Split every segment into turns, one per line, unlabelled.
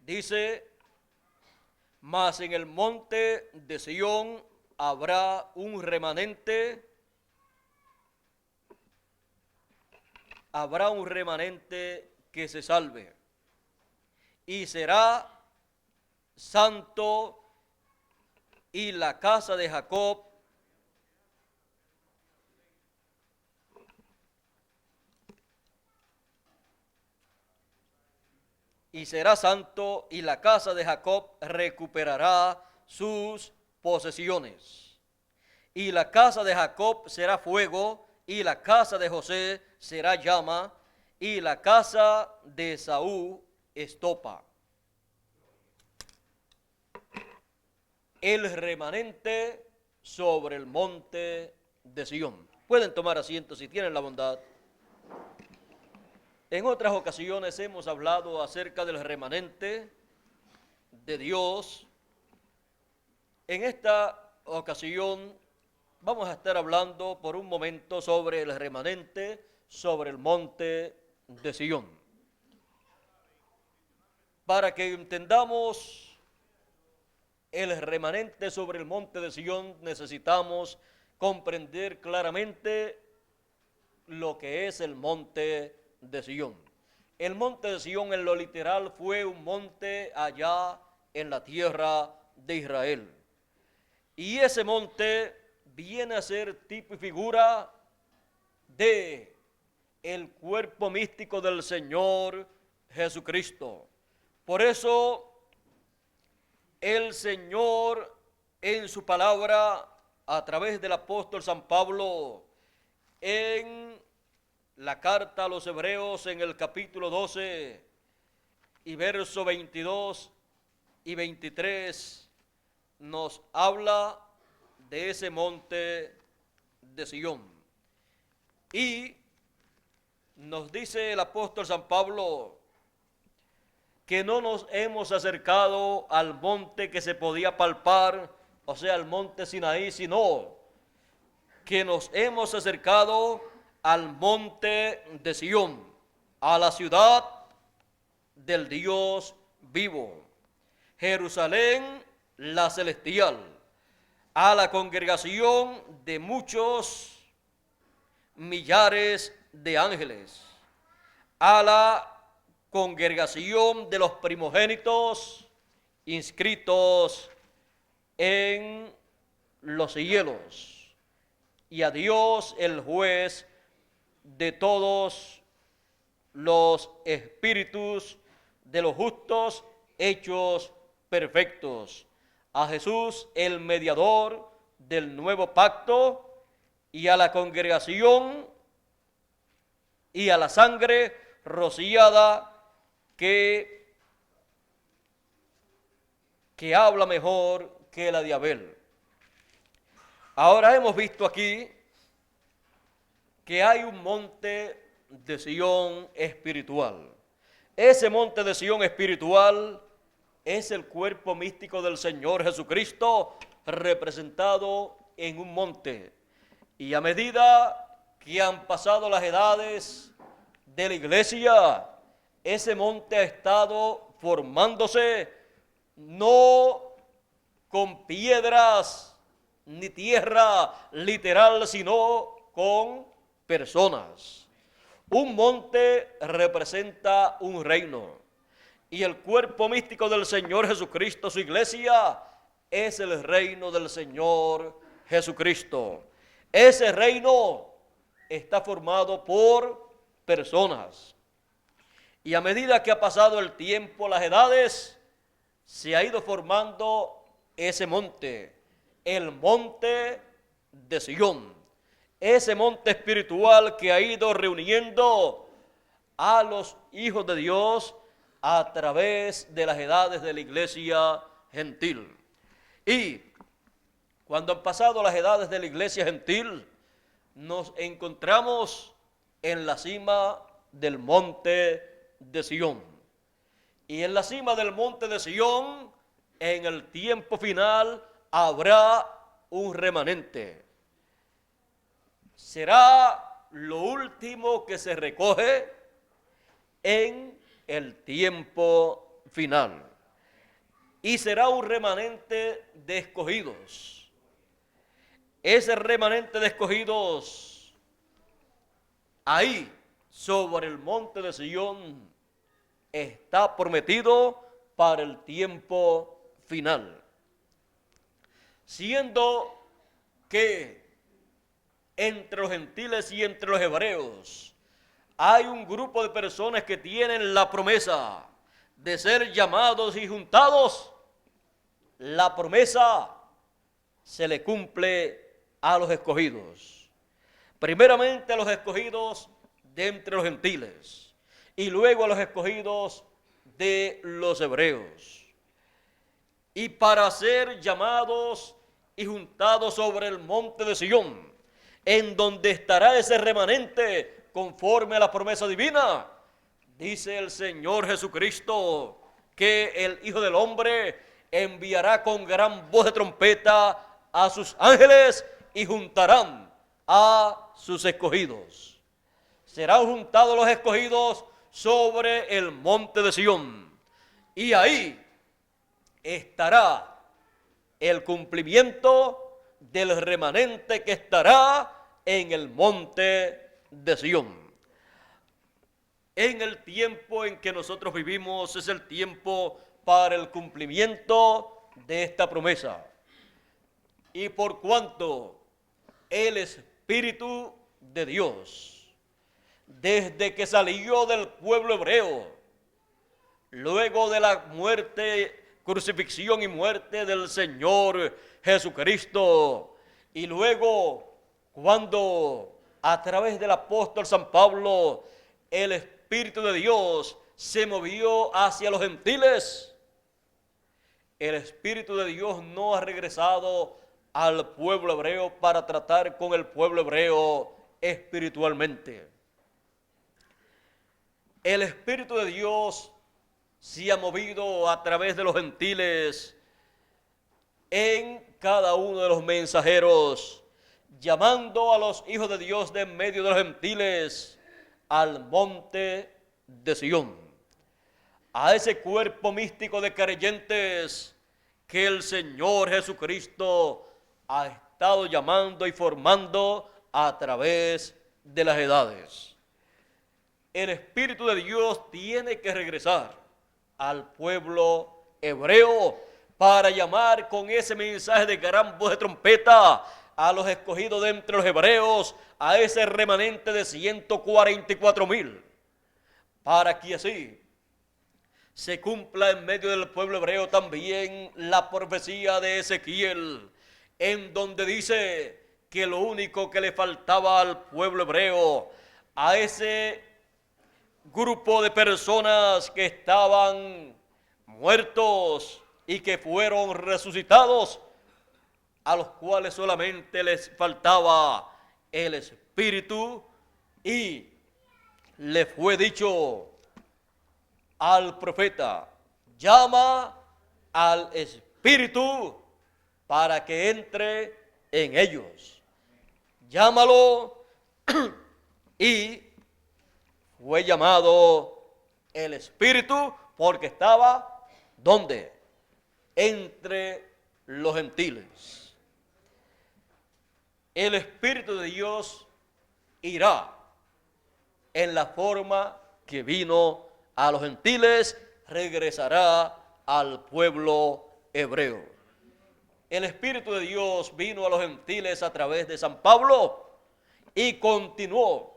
Dice, mas en el monte de Sión habrá un remanente, que se salve, y será santo, y la casa de Jacob recuperará sus posesiones. Y la casa de Jacob será fuego, y la casa de José será llama, y la casa de Esaú estopa. El remanente sobre el monte de Sión. Pueden tomar asiento si tienen la bondad. En otras ocasiones hemos hablado acerca del remanente de Dios. En esta ocasión vamos a estar hablando por un momento sobre el remanente sobre el monte de Sión. Para que entendamos el remanente sobre el monte de Sión, necesitamos comprender claramente lo que es el monte de Sión. El monte de Sión en lo literal fue un monte allá en la tierra de Israel. Y ese monte viene a ser tipo y figura de el cuerpo místico del Señor Jesucristo. Por eso el Señor en su palabra a través del apóstol San Pablo en la carta a los Hebreos en el capítulo 12 y verso 22 y 23 nos habla de ese monte de Sión. Y nos dice el apóstol San Pablo que no nos hemos acercado al monte que se podía palpar, o sea, al monte Sinaí, sino que nos hemos acercado al monte de Sión, a la ciudad del Dios vivo, Jerusalén la celestial, a la congregación de muchos millares de ángeles, a la congregación de los primogénitos inscritos en los cielos, y a Dios el juez de todos los espíritus de los justos hechos perfectos, a Jesús el mediador del nuevo pacto, y a la congregación y a la sangre rociada que habla mejor que la de Abel. Ahora hemos visto aquí que hay un monte de Sión espiritual. Ese monte de Sión espiritual es el cuerpo místico del Señor Jesucristo representado en un monte. Y a medida que han pasado las edades de la iglesia, ese monte ha estado formándose no con piedras ni tierra literal, sino con personas. Un monte representa un reino, y el cuerpo místico del Señor Jesucristo, su iglesia, es el reino del Señor Jesucristo. Ese reino está formado por personas. Y a medida que ha pasado el tiempo, las edades, se ha ido formando ese monte, el monte de Sión, ese monte espiritual que ha ido reuniendo a los hijos de Dios a través de las edades de la iglesia gentil. Y cuando han pasado las edades de la iglesia gentil, nos encontramos en la cima del monte de Sión. Y en la cima del monte de Sión, en el tiempo final, habrá un remanente. Será lo último que se recoge en el tiempo final. y será un remanente de escogidos. Ese remanente de escogidos, ahí sobre el monte de Sion, está prometido para el tiempo final. Siendo que entre los gentiles y entre los hebreos hay un grupo de personas que tienen la promesa de ser llamados y juntados, la promesa se le cumple a los escogidos. Primeramente a los escogidos de entre los gentiles y luego a los escogidos de los hebreos. Y para ser llamados y juntados sobre el monte de Sion, en donde estará ese remanente conforme a la promesa divina, dice el Señor Jesucristo que el Hijo del Hombre enviará con gran voz de trompeta a sus ángeles y juntarán a sus escogidos. Serán juntados los escogidos sobre el monte de Sion, y ahí estará el cumplimiento del remanente que estará en el monte de Sion. En el tiempo en que nosotros vivimos es el tiempo para el cumplimiento de esta promesa. Y por cuanto el Espíritu de Dios, desde que salió del pueblo hebreo, luego de la muerte, crucifixión y muerte del Señor Jesucristo, y luego cuando a través del apóstol San Pablo el Espíritu de Dios se movió hacia los gentiles, el Espíritu de Dios no ha regresado al pueblo hebreo para tratar con el pueblo hebreo espiritualmente. El Espíritu de Dios se ha movido a través de los gentiles en cada uno de los mensajeros, llamando a los hijos de Dios de en medio de los gentiles al monte de Sion, a ese cuerpo místico de creyentes que el Señor Jesucristo ha estado llamando y formando a través de las edades. El Espíritu de Dios tiene que regresar al pueblo hebreo para llamar con ese mensaje de gran voz de trompeta a los escogidos de entre los hebreos, a ese remanente de 144,000, para que así se cumpla en medio del pueblo hebreo también la profecía de Ezequiel, en donde dice que lo único que le faltaba al pueblo hebreo, a ese grupo de personas que estaban muertos y que fueron resucitados, a los cuales solamente les faltaba el Espíritu, y le fue dicho al profeta: llama al Espíritu para que entre en ellos. Llámalo, y fue llamado el Espíritu porque estaba, ¿dónde? Entre los gentiles. El Espíritu de Dios irá en la forma que vino a los gentiles, regresará al pueblo hebreo. El Espíritu de Dios vino a los gentiles a través de San Pablo y continuó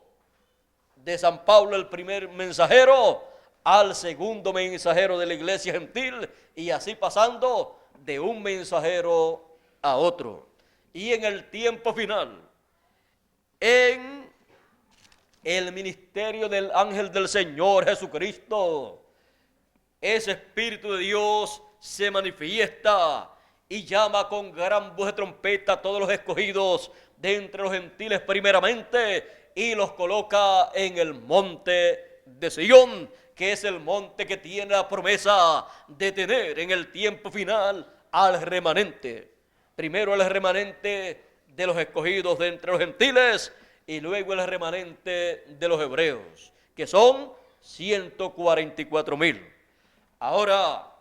de San Pablo, el primer mensajero, al segundo mensajero de la iglesia gentil, y así pasando de un mensajero a otro. Y en el tiempo final, en el ministerio del ángel del Señor Jesucristo, ese Espíritu de Dios se manifiesta y llama con gran voz de trompeta a todos los escogidos de entre los gentiles primeramente, y los coloca en el monte de Sion, que es el monte que tiene la promesa de tener en el tiempo final al remanente. Primero el remanente de los escogidos de entre los gentiles, y luego el remanente de los hebreos, que son 144,000. Ahora,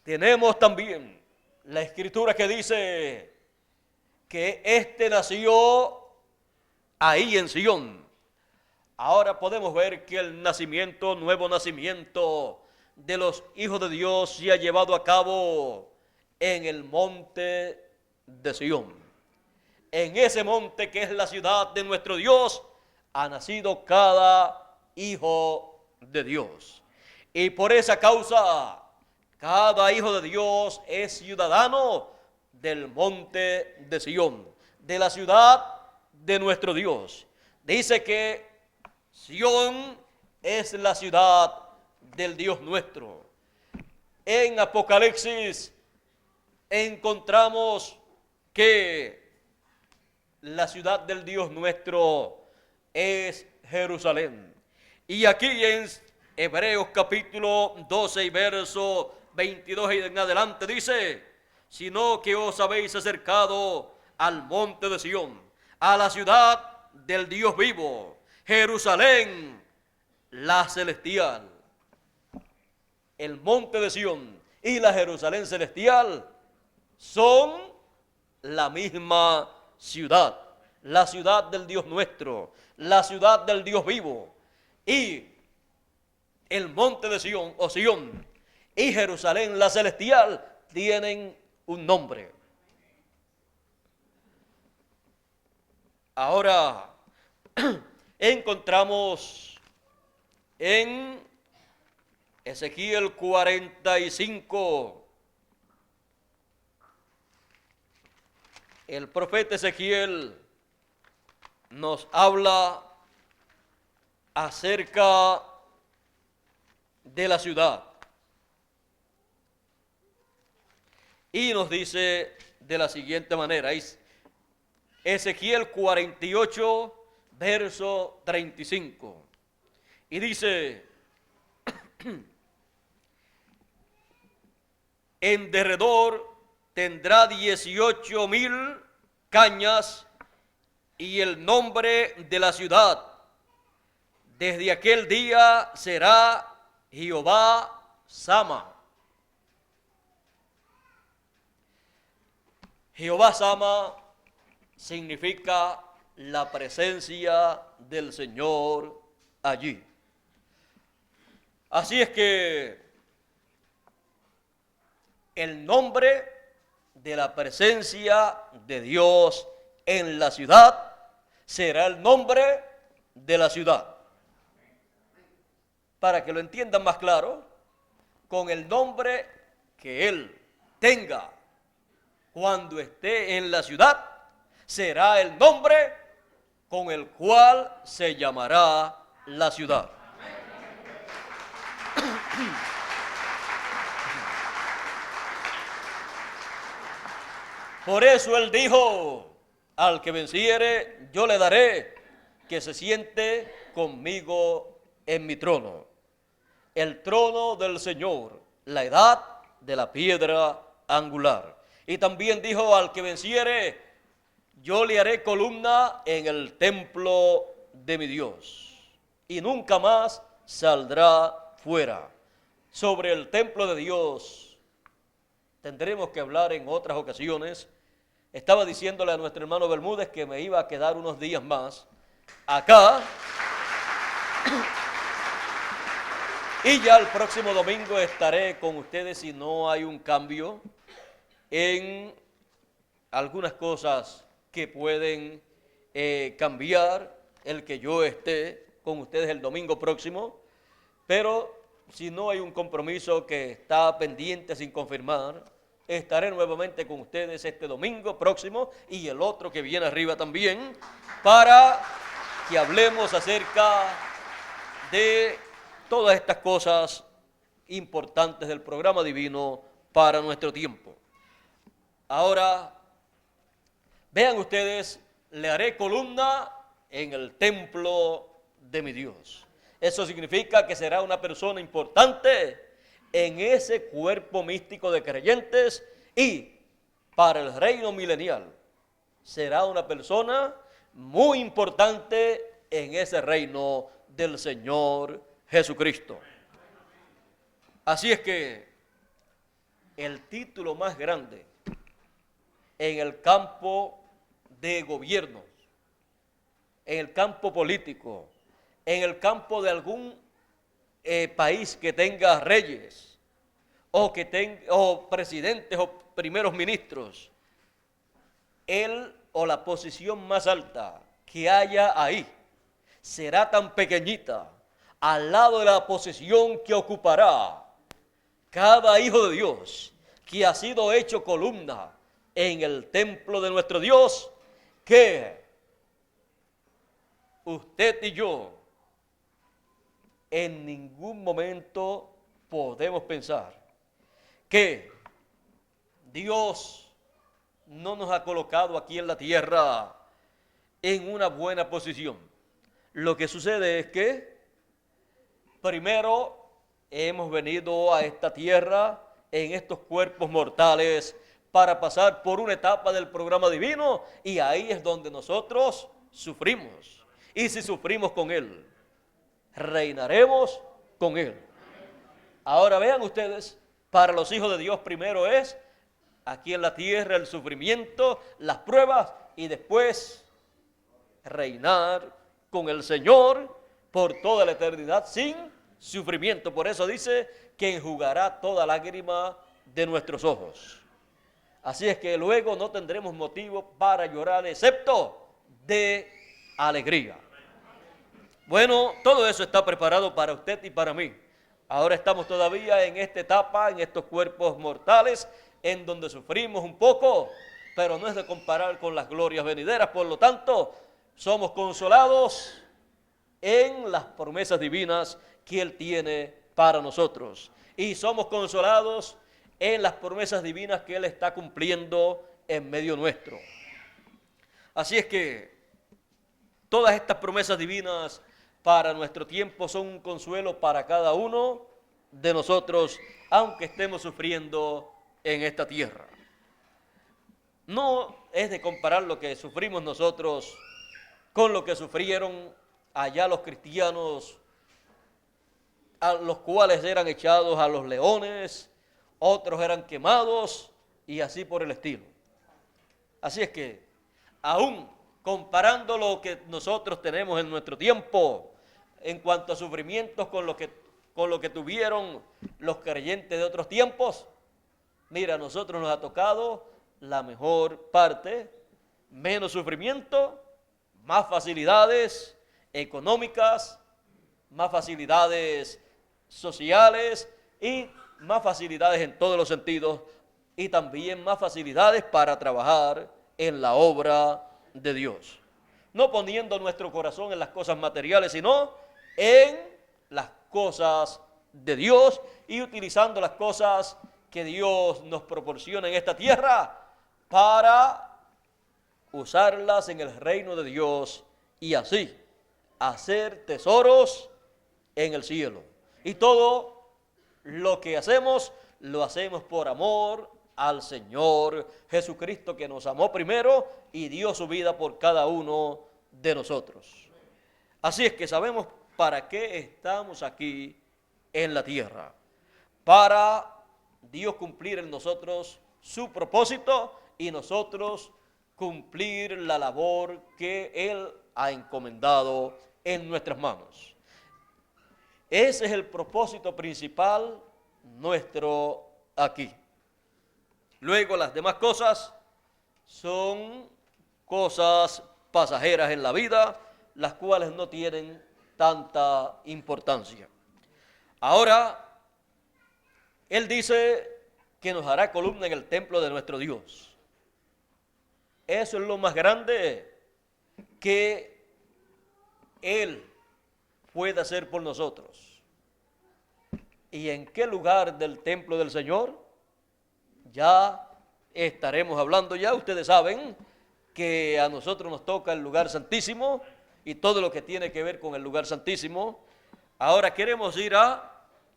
tenemos también la escritura que dice que éste nació ahí en Sion. Ahora podemos ver que el nacimiento, nuevo nacimiento de los hijos de Dios se ha llevado a cabo en el monte de Sion. En ese monte que es la ciudad de nuestro Dios, ha nacido cada hijo de Dios. Y por esa causa, cada hijo de Dios es ciudadano del monte de Sion, de la ciudad de nuestro Dios. Dice que Sion es la ciudad del Dios nuestro. En Apocalipsis encontramos que la ciudad del Dios nuestro es Jerusalén. Y aquí en Hebreos capítulo 12 y verso 22 y en adelante dice: sino que os habéis acercado al monte de Sion, a la ciudad del Dios vivo, Jerusalén, la celestial. El monte de Sion y la Jerusalén celestial son la misma ciudad, la ciudad del Dios nuestro, la ciudad del Dios vivo. Y el monte de Sion o Sion y Jerusalén la celestial tienen un nombre. Ahora encontramos en Ezequiel 45, el profeta Ezequiel nos habla acerca de la ciudad y nos dice de la siguiente manera: Ezequiel 48, verso 35, y dice: en derredor tendrá 18,000 cañas, y el nombre de la ciudad desde aquel día será Jehová Sama. Jehová Sama significa la presencia del Señor allí. Así es que el nombre de la presencia de Dios en la ciudad será el nombre de la ciudad. Para que lo entiendan más claro, con el nombre que Él tenga cuando esté en la ciudad, será el nombre con el cual se llamará la ciudad. Por eso Él dijo: al que venciere, yo le daré que se siente conmigo en mi trono. El trono del Señor, la edad de la piedra angular. Y también dijo: al que venciere, yo le haré columna en el templo de mi Dios, y nunca más saldrá fuera. Sobre el templo de Dios tendremos que hablar en otras ocasiones. Estaba diciéndole a nuestro hermano Bermúdez que me iba a quedar unos días más acá. Y ya el próximo domingo estaré con ustedes si no hay un cambio en algunas cosas que pueden cambiar el que yo esté con ustedes el domingo próximo. Pero si no hay un compromiso que está pendiente sin confirmar, estaré nuevamente con ustedes este domingo próximo y el otro que viene arriba también, para que hablemos acerca de todas estas cosas importantes del programa divino para nuestro tiempo. Ahora, vean ustedes, le haré columna en el templo de mi Dios. Eso significa que será una persona importante en ese cuerpo místico de creyentes, y para el reino milenial será una persona muy importante en ese reino del Señor Jesucristo. Así es que el título más grande en el campo de gobierno, en el campo político, en el campo de algún país que tenga reyes o que tenga o presidentes o primeros ministros, él o la posición más alta que haya ahí será tan pequeñita al lado de la posición que ocupará cada hijo de Dios que ha sido hecho columna en el templo de nuestro Dios, que usted y yo en ningún momento podemos pensar que Dios no nos ha colocado aquí en la tierra en una buena posición. Lo que sucede es que primero hemos venido a esta tierra en estos cuerpos mortales para pasar por una etapa del programa divino, y ahí es donde nosotros sufrimos. Y si sufrimos con Él, reinaremos con Él. Ahora vean ustedes, para los hijos de Dios primero es aquí en la tierra el sufrimiento, las pruebas, y después reinar con el Señor por toda la eternidad sin sufrimiento. Por eso dice que enjugará toda lágrima de nuestros ojos. Así es que luego no tendremos motivo para llorar, excepto de alegría. Bueno, todo eso está preparado para usted y para mí. Ahora estamos todavía en esta etapa, en estos cuerpos mortales, en donde sufrimos un poco, pero no es de comparar con las glorias venideras. Por lo tanto, somos consolados en las promesas divinas que Él tiene para nosotros. Y somos consolados en las promesas divinas que Él está cumpliendo en medio nuestro. Así es que todas estas promesas divinas para nuestro tiempo son un consuelo para cada uno de nosotros, aunque estemos sufriendo en esta tierra. No es de comparar lo que sufrimos nosotros con lo que sufrieron allá los cristianos, a los cuales eran echados a los leones, otros eran quemados y así por el estilo. Así es que, aún comparando lo que nosotros tenemos en nuestro tiempo, en cuanto a sufrimientos con lo que tuvieron los creyentes de otros tiempos, mira, a nosotros nos ha tocado la mejor parte, menos sufrimiento, más facilidades económicas, más facilidades sociales y más facilidades en todos los sentidos, y también más facilidades para trabajar en la obra de Dios. No poniendo nuestro corazón en las cosas materiales, sino en las cosas de Dios, y utilizando las cosas que Dios nos proporciona en esta tierra para usarlas en el reino de Dios y así hacer tesoros en el cielo. Y todo lo que hacemos, lo hacemos por amor al Señor Jesucristo, que nos amó primero y dio su vida por cada uno de nosotros. Así es que sabemos para qué estamos aquí en la tierra. Para Dios cumplir en nosotros su propósito y nosotros cumplir la labor que Él ha encomendado en nuestras manos. Ese es el propósito principal nuestro aquí. Luego las demás cosas son cosas pasajeras en la vida, las cuales no tienen tanta importancia. Ahora, Él dice que nos hará columna en el templo de nuestro Dios. Eso es lo más grande que Él puede hacer por nosotros. ¿Y en qué lugar del templo del Señor? Ya estaremos hablando. Ya ustedes saben que a nosotros nos toca el lugar santísimo y todo lo que tiene que ver con el lugar santísimo. Ahora queremos ir a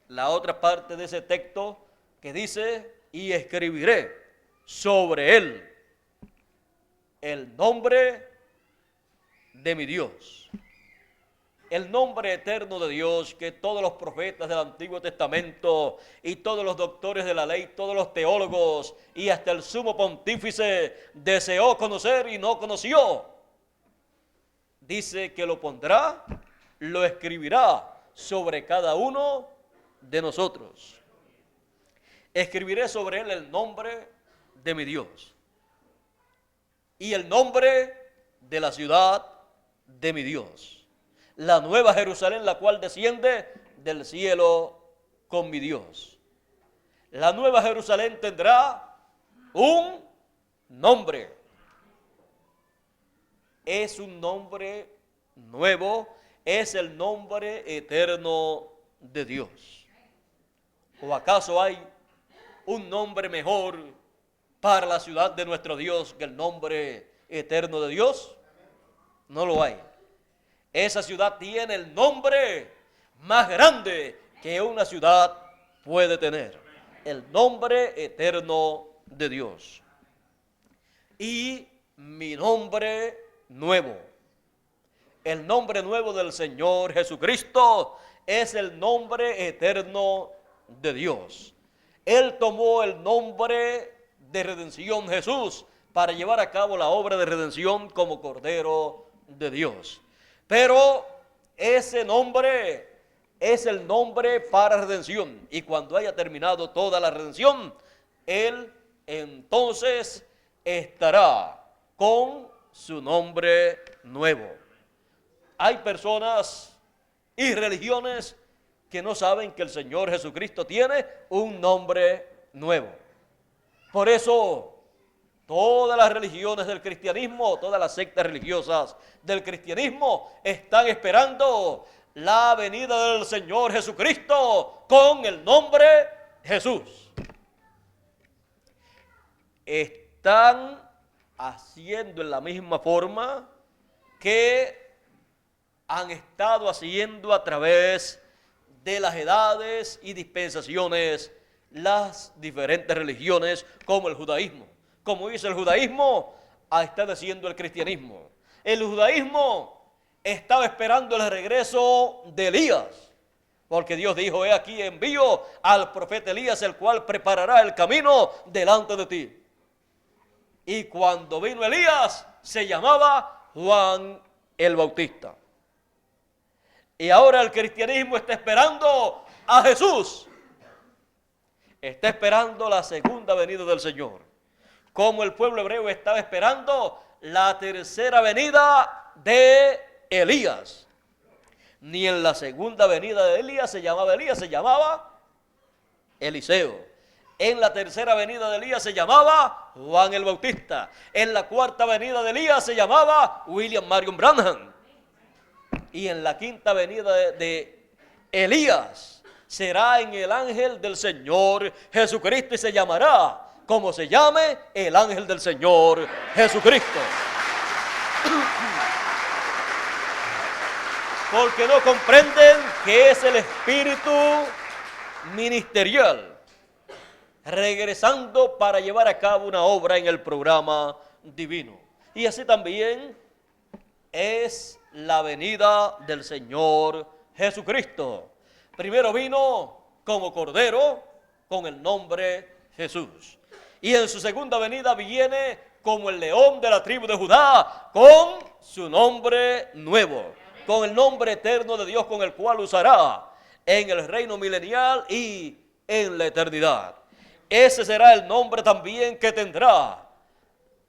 la otra parte de ese texto que dice: y escribiré sobre él el nombre de mi Dios. el nombre eterno de Dios que todos los profetas del Antiguo Testamento y todos los doctores de la ley, todos los teólogos y hasta el sumo pontífice deseó conocer y no conoció. Dice que lo pondrá, lo escribirá sobre cada uno de nosotros. Escribiré sobre él el nombre de mi Dios y el nombre de la ciudad de mi Dios, la nueva Jerusalén, la cual desciende del cielo con mi Dios. La nueva Jerusalén tendrá un nombre. Es un nombre nuevo, es el nombre eterno de Dios. ¿O acaso hay un nombre mejor para la ciudad de nuestro Dios que el nombre eterno de Dios? No lo hay. Esa ciudad tiene el nombre más grande que una ciudad puede tener. El nombre eterno de Dios. Y mi nombre nuevo. El nombre nuevo del Señor Jesucristo es el nombre eterno de Dios. Él tomó el nombre de redención, Jesús, para llevar a cabo la obra de redención como Cordero de Dios. Pero ese nombre es el nombre para redención. Y cuando haya terminado toda la redención, Él entonces estará con su nombre nuevo. Hay personas y religiones que no saben que el Señor Jesucristo tiene un nombre nuevo. Por eso, todas las religiones del cristianismo, todas las sectas religiosas del cristianismo están esperando la venida del Señor Jesucristo con el nombre Jesús. Están haciendo en la misma forma que han estado haciendo a través de las edades y dispensaciones las diferentes religiones como el judaísmo. Como hizo el judaísmo, está haciendo el cristianismo. El judaísmo estaba esperando el regreso de Elías, porque Dios dijo: he aquí envío al profeta Elías, el cual preparará el camino delante de ti. Y cuando vino Elías, se llamaba Juan el Bautista. Y ahora el cristianismo está esperando a Jesús. Está esperando la segunda venida del Señor. Como el pueblo hebreo estaba esperando la tercera venida de Elías. Ni en la segunda venida de Elías se llamaba Elías, se llamaba Eliseo. En la tercera venida de Elías se llamaba Juan el Bautista. En la cuarta venida de Elías se llamaba William Marion Branham. Y en la quinta venida de Elías será en el ángel del Señor Jesucristo, y se llamará como se llame el ángel del Señor Jesucristo. Porque no comprenden que es el espíritu ministerial regresando para llevar a cabo una obra en el programa divino. Y así también es la venida del Señor Jesucristo. Primero vino como Cordero con el nombre Jesús. Y en su segunda venida viene como el León de la tribu de Judá con su nombre nuevo, con el nombre eterno de Dios, con el cual usará en el reino milenial y en la eternidad. Ese será el nombre también que tendrá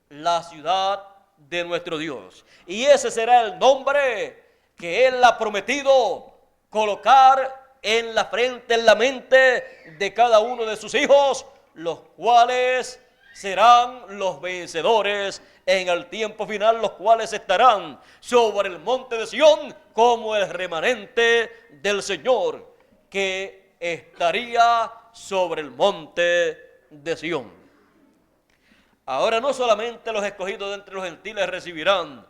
la ciudad de nuestro Dios. Y ese será el nombre que Él ha prometido colocar en la frente, en la mente de cada uno de sus hijos, los cuales serán los vencedores en el tiempo final, los cuales estarán sobre el monte de Sión como el remanente del Señor, que estaría sobre el monte de Sión. Ahora no solamente los escogidos de entre los gentiles recibirán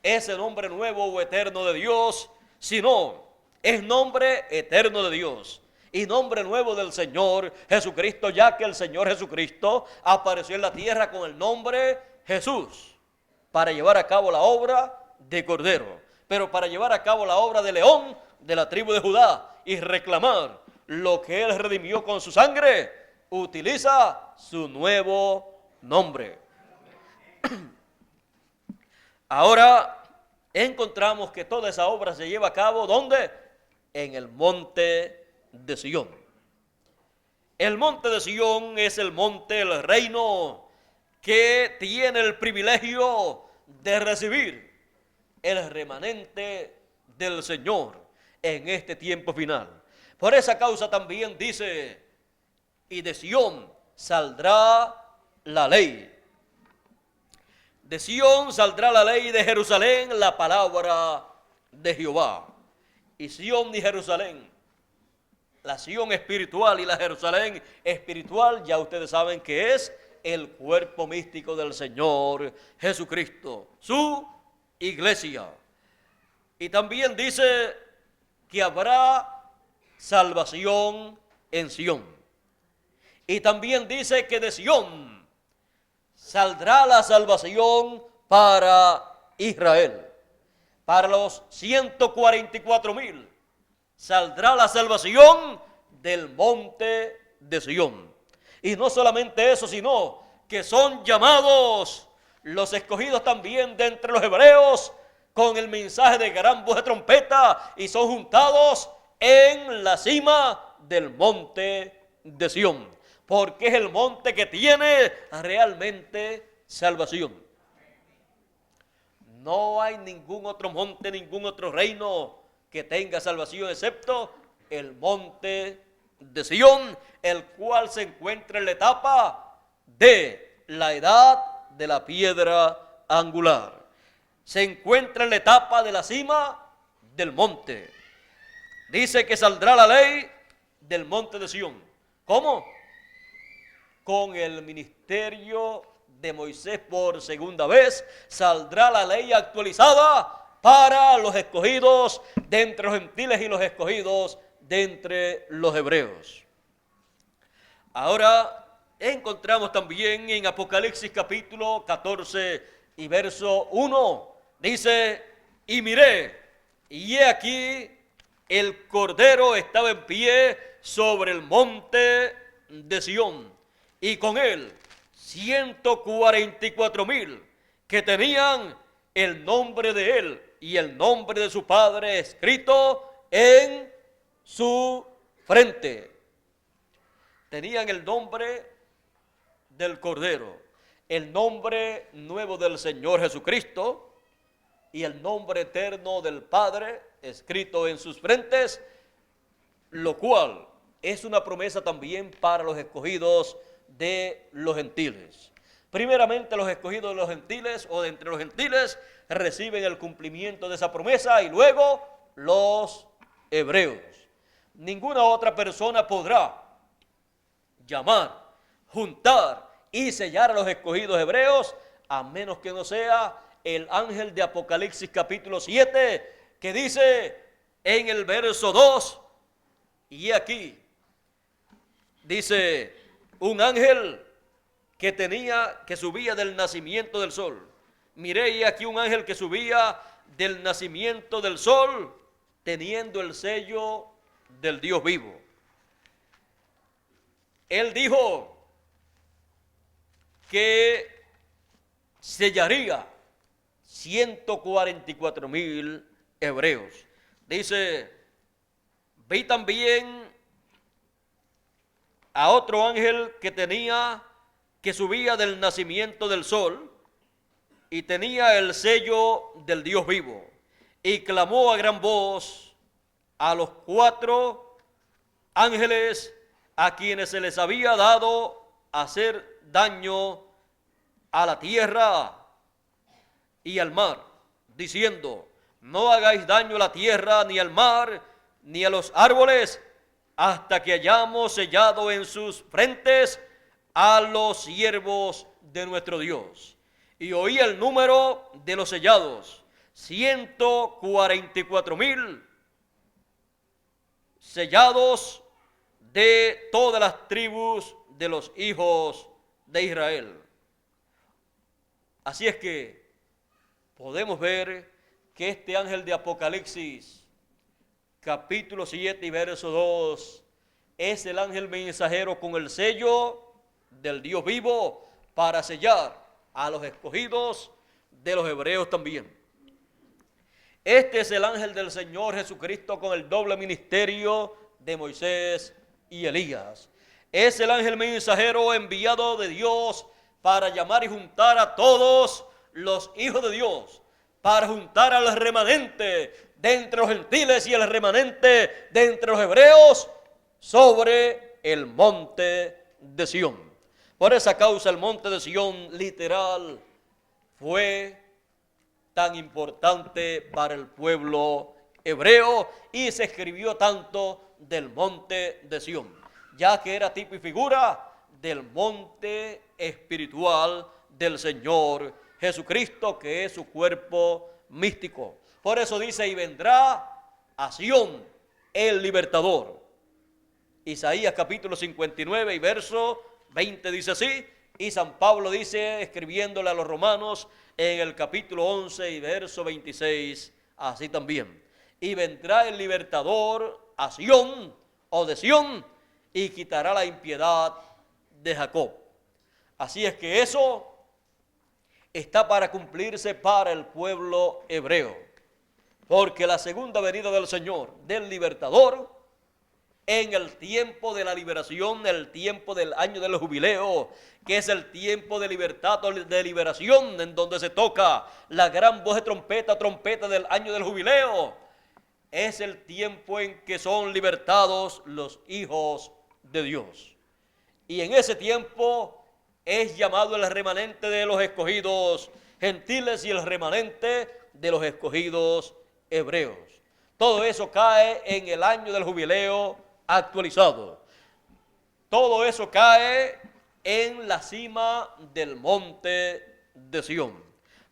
ese nombre nuevo o eterno de Dios, sino es nombre eterno de Dios y nombre nuevo del Señor Jesucristo, ya que el Señor Jesucristo apareció en la tierra con el nombre Jesús para llevar a cabo la obra de Cordero. pero para llevar a cabo la obra de León de la tribu de Judá y reclamar lo que él redimió con su sangre, utiliza su nuevo nombre. Ahora encontramos que toda esa obra se lleva a cabo, ¿dónde? En el monte de Sión. El monte de Sión es el monte del reino que tiene el privilegio de recibir el remanente del Señor en este tiempo final. Por esa causa también dice, y de Sión saldrá la ley. De Sión saldrá la ley, de Jerusalén la palabra de Jehová. Y Sión y Jerusalén, la Sión espiritual y la Jerusalén espiritual, ya ustedes saben que es el cuerpo místico del Señor Jesucristo, su iglesia. Y también dice que habrá salvación en Sión. Y también dice que de Sión saldrá la salvación para Israel. Para los 144,000 saldrá la salvación del monte de Sión. Y no solamente eso, sino que son llamados los escogidos también de entre los hebreos con el mensaje de gran voz de trompeta y son juntados en la cima del monte de Sión, porque es el monte que tiene realmente salvación. No hay ningún otro monte, ningún otro reino que tenga salvación excepto el monte de Sión, el cual se encuentra en la etapa de la edad de la piedra angular. Se encuentra en la etapa de la cima del monte. Dice que saldrá la ley del monte de Sión. ¿Cómo? Con el ministerio de Moisés por segunda vez, saldrá la ley actualizada para los escogidos de entre los gentiles y los escogidos de entre los hebreos. Ahora encontramos también en Apocalipsis capítulo 14 y verso 1, dice, y miré, y he aquí el Cordero estaba en pie sobre el monte de Sión, y con él 144,000 que tenían el nombre de él y el nombre de su padre escrito en su frente. Tenían el nombre del Cordero, el nombre nuevo del Señor Jesucristo y el nombre eterno del Padre escrito en sus frentes, lo cual es una promesa también para los escogidos de los gentiles. Primeramente los escogidos de los gentiles o de entre los gentiles reciben el cumplimiento de esa promesa y luego los hebreos. Ninguna otra persona podrá llamar, juntar y sellar a los escogidos hebreos a menos que no sea el ángel de Apocalipsis capítulo 7 que dice en el verso 2, y aquí dice un ángel que subía del nacimiento del sol. Miré y aquí un ángel que subía del nacimiento del sol, teniendo el sello del Dios vivo. Él dijo que sellaría 144,000 hebreos. Dice, vi también a otro ángel que subía del nacimiento del sol y tenía el sello del Dios vivo y clamó a gran voz a los 4 ángeles a quienes se les había dado hacer daño a la tierra y al mar, diciendo, no hagáis daño a la tierra, ni al mar, ni a los árboles, hasta que hayamos sellado en sus frentes a los siervos de nuestro Dios. Y oí el número de los sellados, 144,000 sellados de todas las tribus de los hijos de Israel. Así es que podemos ver que este ángel de Apocalipsis, capítulo 7 y verso 2, es el ángel mensajero con el sello del Dios vivo para sellar a los escogidos de los hebreos también. Este es el ángel del Señor Jesucristo con el doble ministerio de Moisés y Elías. Es el ángel mensajero enviado de Dios para llamar y juntar a todos los hijos de Dios, para juntar al remanente de entre los gentiles y el remanente de entre los hebreos sobre el monte de Sión. Por esa causa el monte de Sión literal fue tan importante para el pueblo hebreo y se escribió tanto del monte de Sión, ya que era tipo y figura del monte espiritual del Señor Jesucristo, que es su cuerpo místico. Por eso dice, y vendrá a Sión el libertador. Isaías capítulo 59 y verso 20 dice así, y San Pablo dice, escribiéndole a los romanos en el capítulo 11 y verso 26, así también. Y vendrá el libertador a Sión, o de Sión, y quitará la impiedad de Jacob. Así es que eso está para cumplirse para el pueblo hebreo, porque la segunda venida del Señor, del libertador, en el tiempo de la liberación, el tiempo del año del jubileo, que es el tiempo de libertad o de liberación, en donde se toca la gran voz de trompeta, trompeta del año del jubileo, es el tiempo en que son libertados los hijos de Dios. Y en ese tiempo es llamado el remanente de los escogidos gentiles y el remanente de los escogidos hebreos. Todo eso cae en el año del jubileo actualizado. Todo eso cae en la cima del monte de Sión,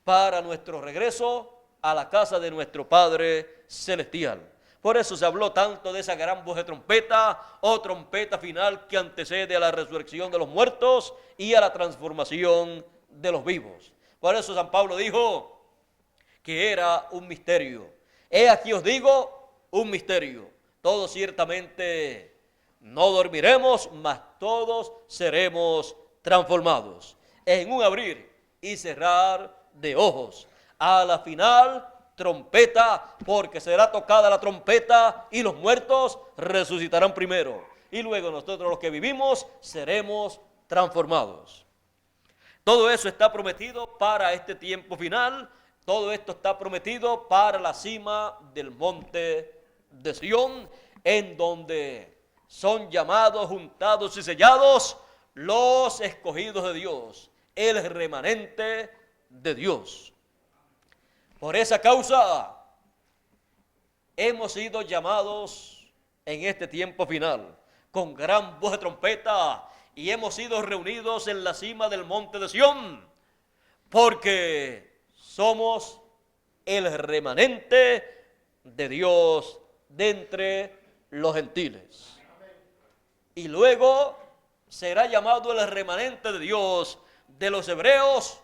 para nuestro regreso a la casa de nuestro Padre Celestial. Por eso se habló tanto de esa gran voz de trompeta o trompeta final que antecede a la resurrección de los muertos y a la transformación de los vivos. Por eso San Pablo dijo que era un misterio. He aquí os digo un misterio. Todos ciertamente no dormiremos, mas todos seremos transformados en un abrir y cerrar de ojos. A la final, trompeta, porque será tocada la trompeta y los muertos resucitarán primero. Y luego nosotros los que vivimos seremos transformados. Todo eso está prometido para este tiempo final. Todo esto está prometido para la cima del monte de Sión, en donde son llamados, juntados y sellados los escogidos de Dios, el remanente de Dios. Por esa causa hemos sido llamados en este tiempo final con gran voz de trompeta y hemos sido reunidos en la cima del monte de Sión, porque somos el remanente de Dios de entre los gentiles. Y luego será llamado el remanente de Dios de los hebreos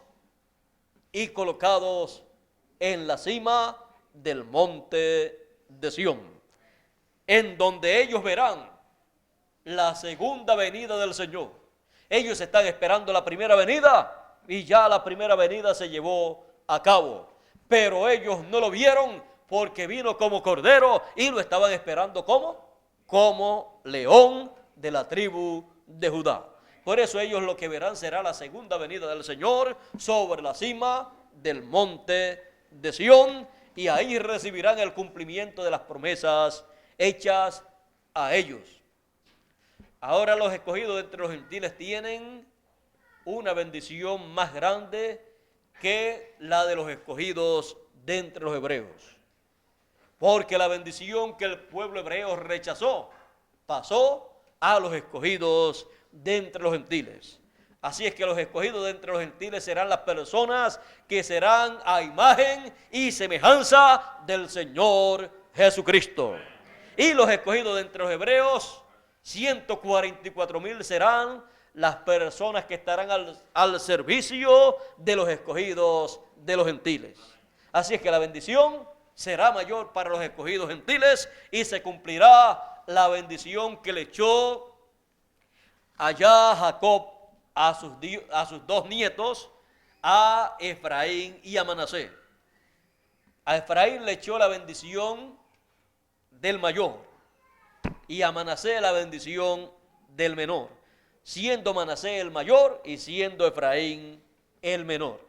y colocados en la cima del monte de Sión, en donde ellos verán la segunda venida del Señor. Ellos están esperando la primera venida y ya la primera venida se llevó a cabo, pero ellos no lo vieron porque vino como cordero y lo estaban esperando como león de la tribu de Judá. Por eso ellos lo que verán será la segunda venida del Señor sobre la cima del monte de Sión, y ahí recibirán el cumplimiento de las promesas hechas a ellos. Ahora los escogidos entre los gentiles tienen una bendición más grande que la de los escogidos de entre los hebreos, porque la bendición que el pueblo hebreo rechazó pasó a los escogidos de entre los gentiles. Así es que los escogidos de entre los gentiles serán las personas que serán a imagen y semejanza del Señor Jesucristo. Y los escogidos de entre los hebreos, 144,000 serán las personas que estarán al servicio de los escogidos de los gentiles. Así es que la bendición será mayor para los escogidos gentiles y se cumplirá la bendición que le echó allá Jacob a sus dos nietos, a Efraín y a Manasés. A Efraín le echó la bendición del mayor y a Manasés la bendición del menor, siendo Manasés el mayor y siendo Efraín el menor.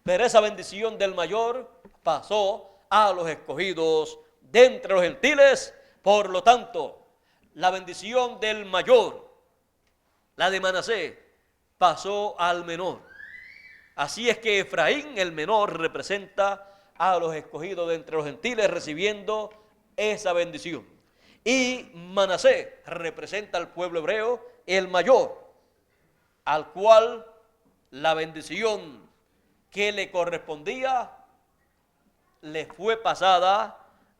Pero esa bendición del mayor pasó a los escogidos de entre los gentiles. Por lo tanto, la bendición del mayor, la de Manasés, pasó al menor. Así es que Efraín, el menor, representa a los escogidos de entre los gentiles recibiendo esa bendición. Y Manasés representa al pueblo hebreo, el mayor, al cual la bendición que le correspondía le fue pasada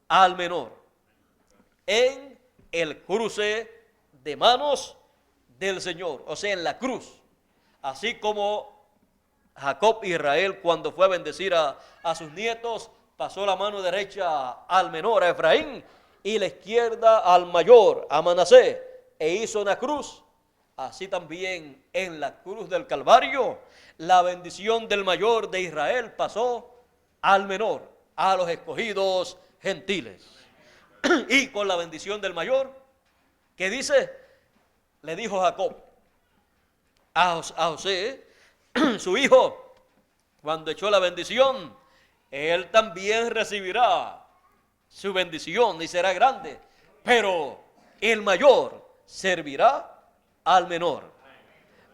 al menor en el cruce de manos del Señor, o sea, en la cruz. Así como Jacob Israel, cuando fue a bendecir a sus nietos, pasó la mano derecha al menor, a Efraín, y la izquierda al mayor, a Manasés, e hizo una cruz. Así también en la cruz del Calvario, la bendición del mayor de Israel pasó al menor, a los escogidos gentiles. Y con la bendición del mayor, ¿qué dice? Le dijo Jacob a José, su hijo, cuando echó la bendición, él también recibirá su bendición y será grande, pero el mayor servirá al menor,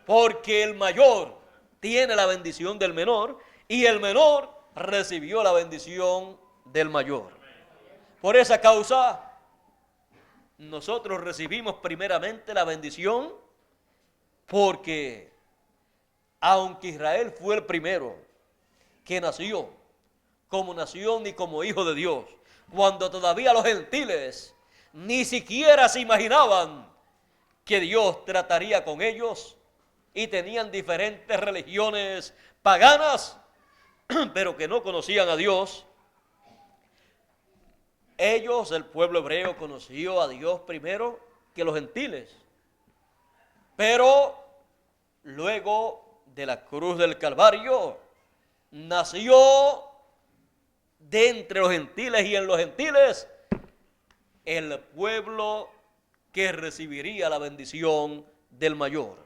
porque el mayor tiene la bendición del menor y el menor recibió la bendición del mayor. Por esa causa, nosotros recibimos primeramente la bendición, porque aunque Israel fue el primero que nació como nación y como hijo de Dios, cuando todavía los gentiles ni siquiera se imaginaban que Dios trataría con ellos y tenían diferentes religiones paganas, pero que no conocían a Dios. Ellos, el pueblo hebreo, conoció a Dios primero que los gentiles. Pero luego de la cruz del Calvario, nació de entre los gentiles y en los gentiles el pueblo que recibiría la bendición del mayor,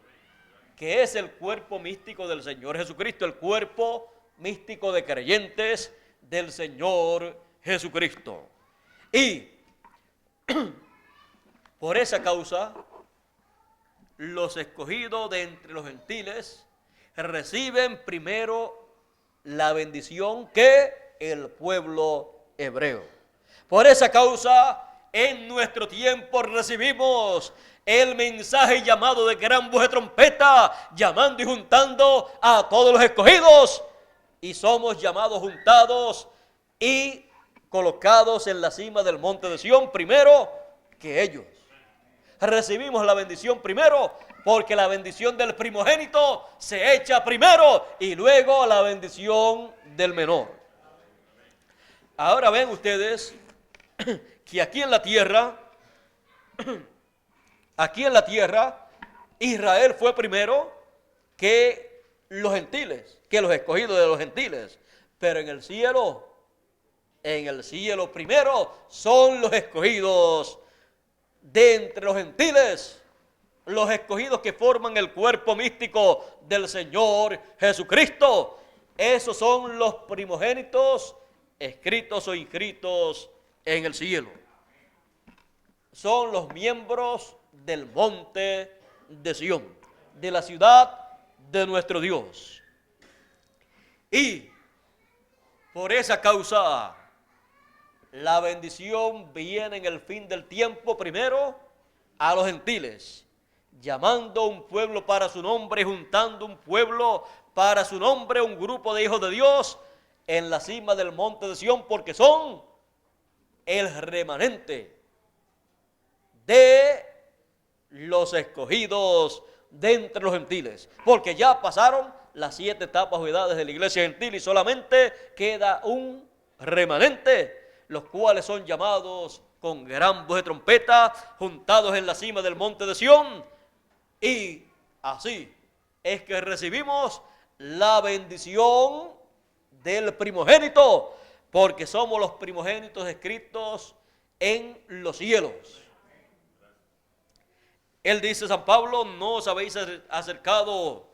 que es el cuerpo místico del Señor Jesucristo, el cuerpo místico de creyentes del Señor Jesucristo. Y por esa causa, los escogidos de entre los gentiles reciben primero la bendición que el pueblo hebreo. Por esa causa, en nuestro tiempo recibimos el mensaje llamado de gran voz de trompeta, llamando y juntando a todos los escogidos, y somos llamados, juntados y colocados en la cima del monte de Sión primero que ellos. Recibimos la bendición primero, porque la bendición del primogénito se echa primero y luego la bendición del menor. Ahora ven ustedes que aquí en la tierra, Israel fue primero que los gentiles, que los escogidos de los gentiles. Pero en el cielo primero son los escogidos de entre los gentiles, los escogidos que forman el cuerpo místico del Señor Jesucristo. Esos son los primogénitos escritos o inscritos en el cielo. Son los miembros del monte de Sión, de la ciudad de nuestro Dios. Y por esa causa, la bendición viene en el fin del tiempo primero a los gentiles, llamando un pueblo para su nombre, juntando un pueblo para su nombre, un grupo de hijos de Dios en la cima del monte de Sión, porque son el remanente de los escogidos de entre los gentiles, porque ya pasaron las 7 etapas o edades de la iglesia gentil y solamente queda un remanente, los cuales son llamados con gran voz de trompeta, juntados en la cima del monte de Sión, y así es que recibimos la bendición del primogénito, porque somos los primogénitos escritos en los cielos. Él dice, San Pablo, no os habéis acercado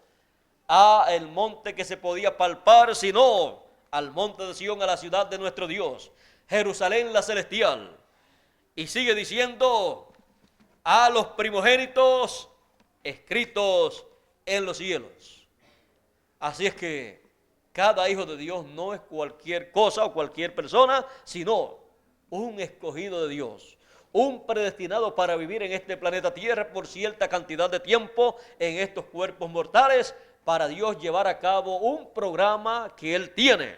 a el monte que se podía palpar, sino al monte de Sión, a la ciudad de nuestro Dios, Jerusalén la celestial. Y sigue diciendo, a los primogénitos escritos en los cielos. Así es que cada hijo de Dios no es cualquier cosa o cualquier persona, sino un escogido de Dios, un predestinado para vivir en este planeta Tierra por cierta cantidad de tiempo en estos cuerpos mortales, para Dios llevar a cabo un programa que Él tiene.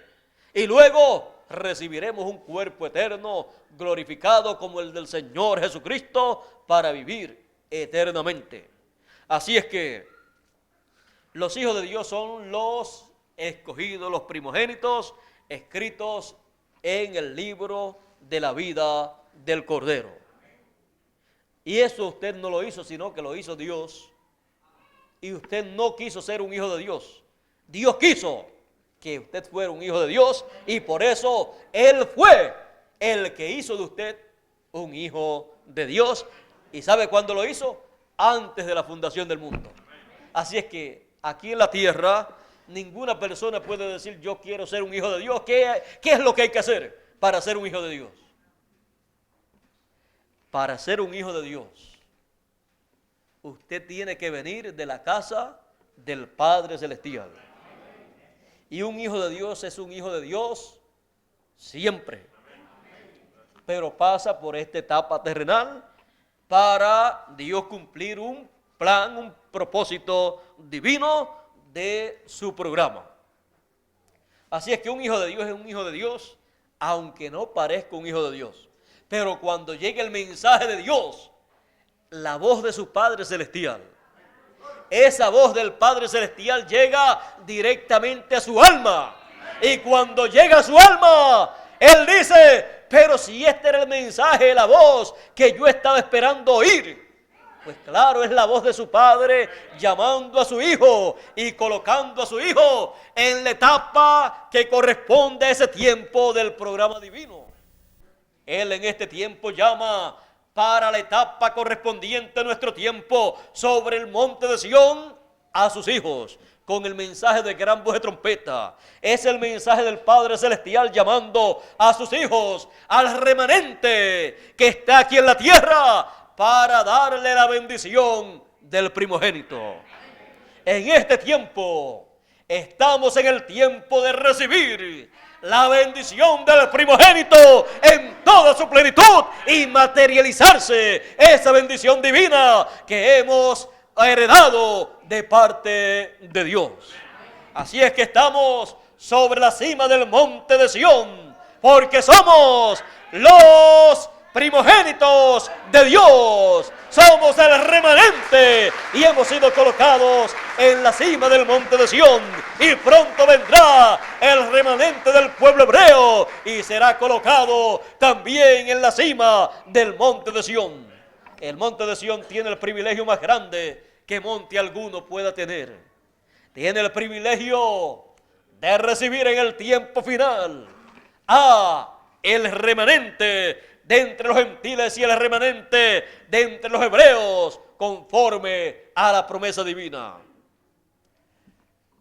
Y luego recibiremos un cuerpo eterno, glorificado como el del Señor Jesucristo, para vivir eternamente. Así es que los hijos de Dios son los escogidos, los primogénitos, escritos en el libro de la vida del Cordero. Y eso usted no lo hizo, sino que lo hizo Dios. Y usted no quiso ser un hijo de Dios. Dios quiso que usted fuera un hijo de Dios, y por eso Él fue el que hizo de usted un hijo de Dios. ¿Y sabe cuándo lo hizo? Antes de la fundación del mundo. Así es que aquí en la tierra ninguna persona puede decir yo quiero ser un hijo de Dios. ¿Qué es lo que hay que hacer para ser un hijo de Dios? Para ser un hijo de Dios, usted tiene que venir de la casa del Padre Celestial. Y un hijo de Dios es un hijo de Dios siempre. Pero pasa por esta etapa terrenal para Dios cumplir un plan, un propósito divino de su programa. Así es que un hijo de Dios es un hijo de Dios, aunque no parezca un hijo de Dios. Pero cuando llegue el mensaje de Dios, la voz de su Padre Celestial, esa voz del Padre Celestial llega directamente a su alma. Y cuando llega a su alma, Él dice, pero si este era el mensaje, la voz que yo estaba esperando oír. Pues claro, es la voz de su Padre llamando a su Hijo y colocando a su Hijo en la etapa que corresponde a ese tiempo del programa divino. Él en este tiempo llama para la etapa correspondiente a nuestro tiempo sobre el monte de Sión a sus hijos con el mensaje de gran voz de trompeta. Es el mensaje del Padre Celestial llamando a sus hijos, al remanente que está aquí en la tierra, para darle la bendición del primogénito. En este tiempo estamos en el tiempo de recibir la bendición del primogénito en toda su plenitud y materializarse esa bendición divina que hemos heredado de parte de Dios. Así es que estamos sobre la cima del monte de Sión, porque somos los primogénitos de Dios, somos el remanente y hemos sido colocados en la cima del monte de Sión, y pronto vendrá el remanente del pueblo hebreo y será colocado también en la cima del monte de Sión. El monte de Sión tiene el privilegio más grande que monte alguno pueda tener. Tiene el privilegio de recibir en el tiempo final a el remanente de entre los gentiles y el remanente de entre los hebreos, conforme a la promesa divina.